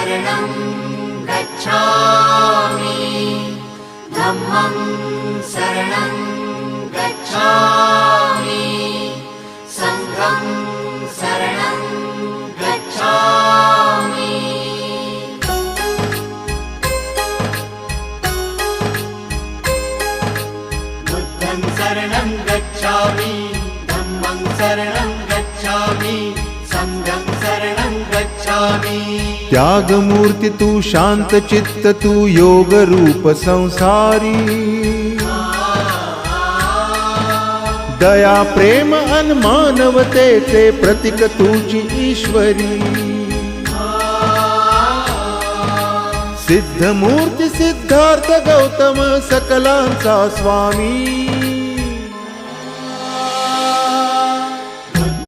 शरणं गच्छामि धम्मं शरणं गच्छामि संघं शरणं गच्छामि बुद्धं शरणं गच्छामि धम्मं शरणं गच्छामि संघं शरणं गच्छामि। त्यागमूर्ती तू शांत चित्त तू योग रूप संसारी दया प्रेम अन मानवतेचे प्रतीक तुझी ईश्वरी सिद्धमूर्ती सिद्धार्थ गौतम सकलांचा स्वामी